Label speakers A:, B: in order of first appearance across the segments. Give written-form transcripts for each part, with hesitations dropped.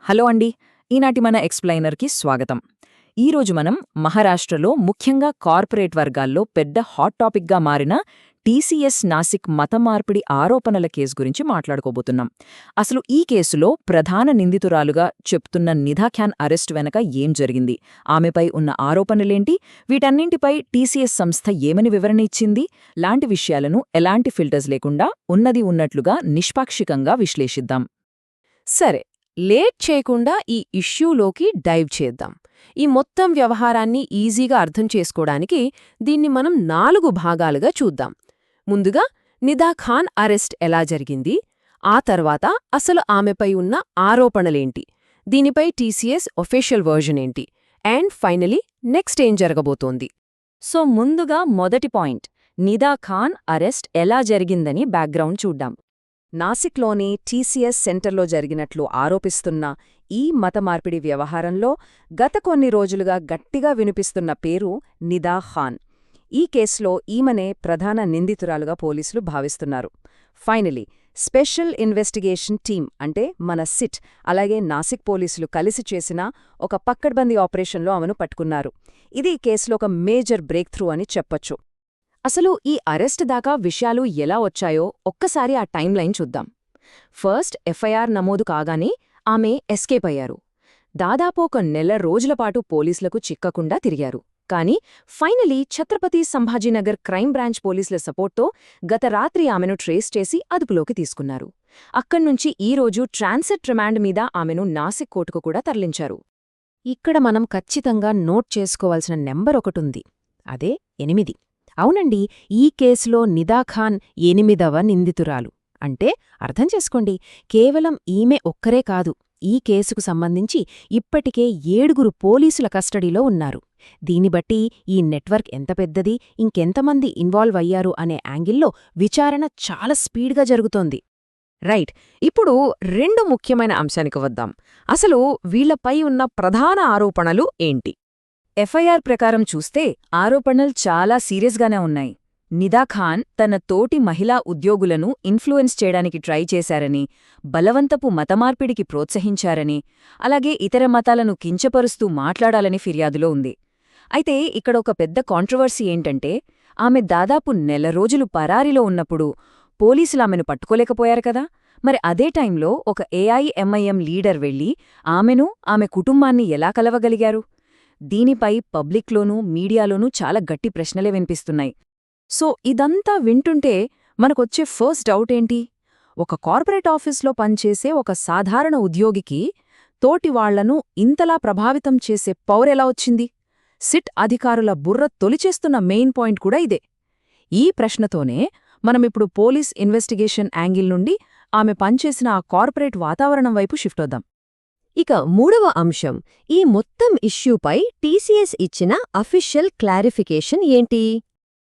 A: Hello అండి. ఈనాటి మన ఎక్స్‌ప్లెయినర్‌కి స్వాగతం. ఈరోజు మనం మహారాష్ట్రలో ముఖ్యంగా కార్పొరేట్ వర్గాల్లో పెద్ద హాట్ టాపిక్‌గా మారిన టీసీఎస్ నాసిక్ మత మార్పిడి ఆరోపణల కేసు గురించి మాట్లాడుకోబోతున్నాం. అసలు ఈ కేసులో ప్రధాన నిందితురాలుగా చెప్తున్న నిధా ఖాన్ అరెస్ట్ వెనక ఏం జరిగింది? ఆమెపై ఉన్న ఆరోపణలేంటి? వీటన్నింటిపై టీసీఎస్ సంస్థ ఏమని వివరణ ఇచ్చింది? లాంటి విషయాలను ఎలాంటి ఫిల్టర్స్ లేకుండా ఉన్నది ఉన్నట్లుగా నిష్పాక్షికంగా విశ్లేషిద్దాం.
B: సరే, లేట్ చేయకుండా ఈ ఇష్యూలోకి డైవ్ చేద్దాం. ఈ మొత్తం వ్యవహారాన్ని ఈజీగా అర్థం చేసుకోవడానికి దీన్ని మనం 4 భాగాలుగా చూద్దాం. ముందుగా నిదా ఖాన్ అరెస్ట్ ఎలా జరిగింది, ఆ తర్వాత అసలు ఆమెపై ఉన్న ఆరోపణలేంటి, దీనిపై టీసీఎస్ ఒఫీషియల్ వర్జన్ ఏంటి, అండ్ ఫైనలీ నెక్స్ట్ ఏం జరగబోతోంది.
A: సో ముందుగా మొదటి పాయింట్, నిదా ఖాన్ అరెస్ట్ ఎలా జరిగిందని బ్యాక్గ్రౌండ్ చూద్దాం. నాసిక్లోని టీసీఎస్ సెంటర్లో జరిగినట్లు ఆరోపిస్తున్న ఈ మత మార్పిడి వ్యవహారంలో గత కొన్ని రోజులుగా గట్టిగా వినిపిస్తున్న పేరు నిదా ఖాన్. ఈ కేసులో ఈమెనే ప్రధాన నిందితురాలుగా పోలీసులు భావిస్తున్నారు. ఫైనలీ స్పెషల్ ఇన్వెస్టిగేషన్ టీమ్ అంటే మన సిట్ అలాగే నాసిక్ పోలీసులు కలిసి చేసిన ఒక పక్కడ్బందీ ఆపరేషన్లో ఆమెను పట్టుకున్నారు. ఇది ఈ కేసులో ఒక మేజర్ బ్రేక్ త్రూ అని చెప్పొచ్చు. అసలు ఈ అరెస్ట్ దాకా విషయాలు ఎలా వచ్చాయో ఒక్కసారి ఆ టైం లైన్ చూద్దాం. ఫస్ట్ ఎఫ్ఐఆర్ నమోదు కాగానే ఆమె ఎస్కేప్ అయ్యారు. దాదాపు ఒక నెల రోజులపాటు పోలీసులకు చిక్కకుండా తిరిగారు. కానీ finally Chhatrapati Sambhajinagar crime branch పోలీసుల సపోర్ట్తో గత రాత్రి ఆమెను ట్రేస్ చేసి అదుపులోకి తీసుకున్నారు. అక్కడ్నుంచి ఈరోజు ట్రాన్సిట్ రిమాండ్ మీద ఆమెను నాసిక్ కోర్టుకు కూడా తరలించారు. ఇక్కడ మనం ఖచ్చితంగా నోట్ చేసుకోవాల్సిన నెంబర్ ఒకటుంది, అదే 8. అవునండి, ఈ కేసులో నిదా ఖాన్ 8వ నిందితురాలు. అంటే అర్థం చేసుకోండి, కేవలం ఈమె ఒక్కరే కాదు, ఈ కేసుకు సంబంధించి ఇప్పటికే 7 పోలీసుల కస్టడీలో ఉన్నారు. దీనిబట్టి ఈ నెట్వర్క్ ఎంత పెద్దది, ఇంకెంతమంది ఇన్వాల్వ్ అయ్యారు అనే యాంగిల్లో విచారణ చాలా స్పీడ్గా జరుగుతోంది. రైట్, ఇప్పుడు 2 ముఖ్యమైన అంశానికి వద్దాం. అసలు వీళ్లపై ఉన్న ప్రధాన ఆరోపణలు ఏంటి? ఎఫ్ఐఆర్ ప్రకారం చూస్తే ఆరోపణలు చాలా సీరియస్గానే ఉన్నాయి. నిదా ఖాన్ తన తోటి మహిళా ఉద్యోగులను ఇన్ఫ్లుయెన్స్ చేయడానికి ట్రై చేశారని, బలవంతపు మతమార్పిడికి ప్రోత్సహించారని, అలాగే ఇతర మతాలను కించపరుస్తూ మాట్లాడాలని ఫిర్యాదులో ఉంది. అయితే ఇక్కడ ఒక పెద్ద కాంట్రవర్సీ ఏంటంటే, ఆమె దాదాపు నెల రోజులు పరారీలో ఉన్నప్పుడు పోలీసులామెను పట్టుకోలేకపోయారు కదా. మరి అదే టైంలో ఒక ఏఐఎంఐఎం లీడర్ వెళ్లి ఆమెను, ఆమె కుటుంబాన్ని ఎలా కలవగలిగారు? దీనిపై పబ్లిక్లోనూ మీడియాలోనూ చాలా గట్టి ప్రశ్నలే వినిపిస్తున్నాయి. సో ఇదంతా వింటుంటే మనకొచ్చే ఫస్ట్ డౌట్ ఏంటి? ఒక కార్పొరేట్ ఆఫీస్లో పనిచేసే ఒక సాధారణ ఉద్యోగికి తోటివాళ్లను ఇంతలా ప్రభావితం చేసే పవర్ ఎలా వచ్చింది? సిట్ అధికారుల బుర్ర తొలిచేస్తున్న మెయిన్ పాయింట్ కూడా ఇదే. ఈ ప్రశ్నతోనే మనమిప్పుడు పోలీస్ ఇన్వెస్టిగేషన్ యాంగిల్ నుండి ఆమె పనిచేసిన ఆ కార్పొరేట్ వాతావరణం వైపు షిఫ్టొద్దాం.
C: ఇక 3వ అంశం, ఈ మొత్తం ఇష్యూపై టీసీఎస్ ఇచ్చిన అఫీషియల్ క్లారిఫికేషన్ ఏంటి?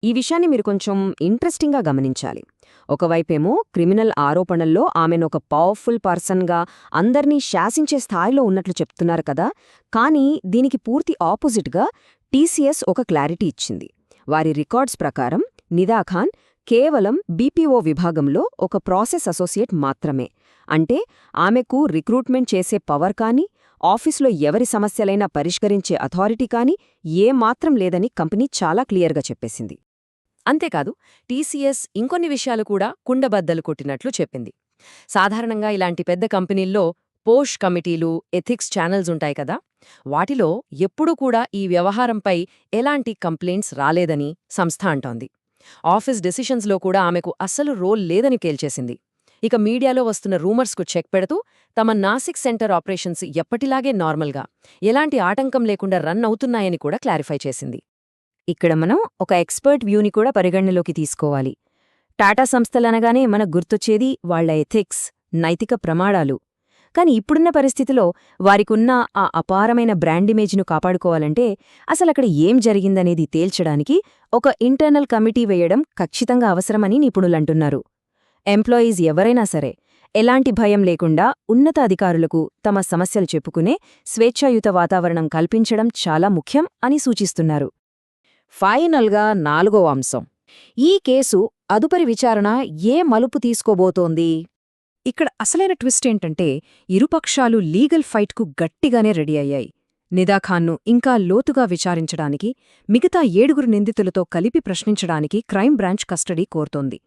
B: ఈ విషయాన్ని మీరు కొంచెం ఇంట్రెస్టింగ్గా గమనించాలి. ఒకవైపేమో క్రిమినల్ ఆరోపణల్లో ఆమెనొక పవర్ఫుల్ పర్సన్గా అందర్నీ శాసించే స్థాయిలో ఉన్నట్లు చెప్తున్నారు కదా. కానీ దీనికి పూర్తి ఆపోజిట్గా టీసీఎస్ ఒక క్లారిటీ ఇచ్చింది. వారి రికార్డ్స్ ప్రకారం నిదా ఖాన్ కేవలం బీపీఓ విభాగంలో ఒక ప్రాసెస్ అసోసియేట్ మాత్రమే. అంటే ఆమెకు రిక్రూట్మెంట్ చేసే పవర్ కానీ, ఆఫీసులో ఎవరి సమస్యలైనా పరిష్కరించే అథారిటీ కానీ ఏమాత్రం లేదని కంపెనీ చాలా క్లియర్గా చెప్పేసింది.
A: అంతేకాదు, టీసీఎస్ ఇంకొన్ని విషయాలు కూడా కుండబద్దలు కొట్టినట్లు చెప్పింది. సాధారణంగా ఇలాంటి పెద్ద కంపెనీల్లో పోష్ కమిటీలు, ఎథిక్స్ ఛానల్స్ ఉంటాయి కదా, వాటిలో ఎప్పుడూ కూడా ఈ వ్యవహారంపై ఎలాంటి కంప్లైంట్స్ రాలేదని సంస్థ అంటోంది. ఆఫీస్ డెసిషన్స్లో కూడా ఆమెకు అస్సలు రోల్ లేదని తేల్చేసింది. ఇక మీడియాలో వస్తున్న రూమర్స్కు చెక్ పెడుతూ తమ నాసిక్ సెంటర్ ఆపరేషన్స్ ఎప్పటిలాగే నార్మల్గా, ఎలాంటి ఆటంకం లేకుండా రన్ అవుతున్నాయని కూడా క్లారిఫై చేసింది. ఇక్కడ మనం ఒక ఎక్స్పర్ట్ వ్యూని కూడా పరిగణనలోకి తీసుకోవాలి. టాటా సంస్థలనగానే మనకు గుర్తొచ్చేది వాళ్ల ఎథిక్స్, నైతిక ప్రమాణాలు. కాని ఇప్పుడున్న పరిస్థితిలో వారికున్న ఆ అపారమైన బ్రాండ్ ఇమేజ్ను కాపాడుకోవాలంటే అసలక్కడ ఏం జరిగిందనేది తేల్చడానికి ఒక ఇంటర్నల్ కమిటీ వేయడం ఖచ్చితంగా అవసరమని నిపుణులంటున్నారు. ఎంప్లాయీస్ ఎవరైనా సరే ఎలాంటి భయం లేకుండా ఉన్నత అధికారులకు తమ సమస్యలు చెప్పుకునే స్వేచ్ఛాయుత వాతావరణం కల్పించడం చాలా ముఖ్యం అని సూచిస్తున్నారు. ఫైనల్గా 4వ అంశం, ఈ కేసు అదుపరి విచారణ ఏ మలుపు తీసుకోబోతోంది? ఇక్కడ అసలైన ట్విస్ట్ ఏంటంటే ఇరుపక్షాలు లీగల్ ఫైట్కు గట్టిగానే రెడీ అయ్యాయి. నిదాఖాన్ను ఇంకా లోతుగా విచారించడానికి, మిగతా 7 నిందితులతో కలిపి ప్రశ్నించడానికి క్రైమ్ బ్రాంచ్ కస్టడీ కోరుతోంది.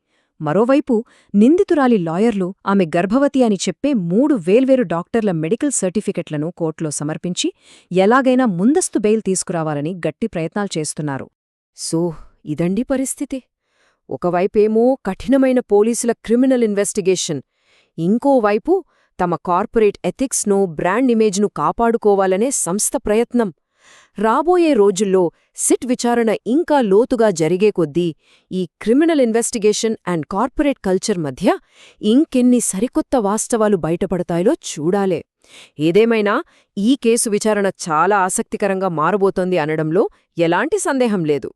A: మరోవైపు నిందితురాలి లాయర్లు ఆమె గర్భవతి అని చెప్పే 3 వేర్వేరు డాక్టర్ల మెడికల్ సర్టిఫికెట్లను కోర్టులో సమర్పించి ఎలాగైనా ముందస్తు బెయిల్ తీసుకురావాలని గట్టి ప్రయత్నాలు చేస్తున్నారు.
B: సో ఇదండి పరిస్థితి. ఒకవైపేమో కఠినమైన పోలీసుల క్రిమినల్ ఇన్వెస్టిగేషన్, ఇంకోవైపు తమ కార్పొరేట్ ఎథిక్స్ను, బ్రాండ్ ఇమేజ్ను కాపాడుకోవాలనే సంస్థ ప్రయత్నం. రాబోయే రోజుల్లో సిట్ విచారణ ఇంకా లోతుగా జరిగే కొద్దీ ఈ criminal investigation and corporate culture మధ్య ఇంకెన్ని సరికొత్త వాస్తవాలు బయటపడతాయో చూడాలే. ఏదేమైనా ఈ కేసు విచారణ చాలా ఆసక్తికరంగా మారబోతోంది అనడంలో ఎలాంటి సందేహం లేదు.